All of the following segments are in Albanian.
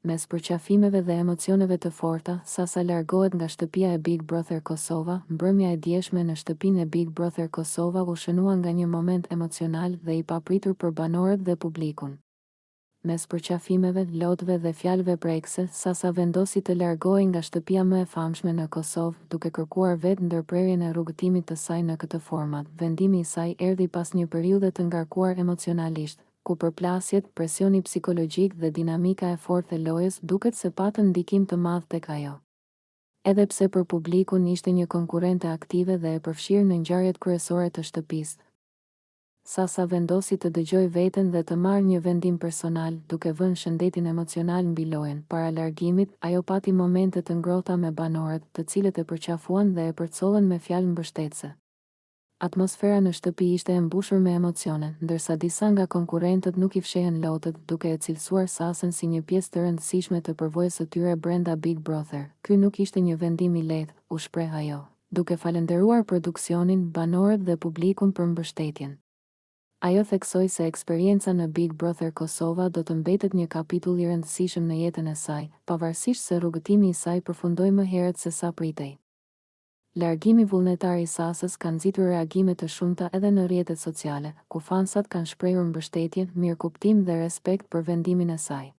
Mes përqafimeve dhe emocioneve të forta, Sasa largohet nga shtëpia e Big Brother Kosova. Mbrëmja e djeshme në shtëpinë e Big Brother Kosova u shënua nga një moment emocional dhe i papritur për banorët dhe publikun. Mes përqafimeve, lotëve dhe fjalëve prekse, Sasa vendosi të largohej nga shtëpia më e famshme në Kosovë, duke kërkuar vetë ndërprerjen e rrugëtimit të saj në këtë format. Vendimi i saj erdhi pas një periudhe të ngarkuar emocionalisht, ku përplasjet, presioni psikologjik dhe dinamika e fortë e lojës duket se patën ndikim të madh tek ajo. Edhe pse për publikun ishte një konkurrente aktive dhe e përfshirë në ngjarjet kryesore të shtëpisë, Sasa vendosi të dëgjoj veten dhe të marrë një vendim personal, duke vënë shëndetin emocional mbi lojën. Para largimit, ajo pati momente të ngrohta me banorët, të cilët e përqafuan dhe e përcollën me fjalë mbështetëse. Atmosfera në shtëpi ishte e mbushur me emocione, ndërsa disa nga konkurrentët nuk i fshehen lotët, duke e cilësuar Sasën si një pjesë të rëndësishme të përvojës së tyre brenda Big Brother. Ky nuk ishte një vendim i lehtë, u shpreh ajo, duke falendëruar produksionin, banorët dhe publikun për mbështetjen. Ajo theksoi se eksperienca në Big Brother Kosova do të mbetet një kapitull i rëndësishëm në jetën e saj, pavarësisht se rrugëtimi i saj përfundoi më herët se sa pritej. Largimi vullnetar i Sasës ka nxitur reagime të shumta edhe në rrjetet sociale, ku fansat kanë shprehur mbështetje, mirëkuptim dhe respekt për vendimin e saj.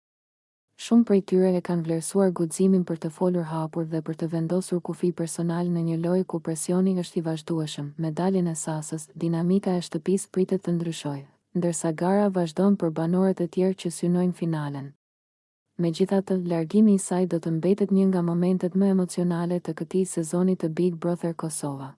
Shumë prej tyre e kanë vlerësuar guximin për të folur hapur dhe për të vendosur kufi personal në një lojë ku presioni është i vazhdueshëm. Me daljen e Sasës, dinamika e shtëpisë pritet të ndryshojë, ndërsa gara vazhdon për banorët e tjerë që synojnë finalen. Megjithatë, largimi i saj do të mbetet një nga momentet më emocionale të këtij sezoni të Big Brother Kosova.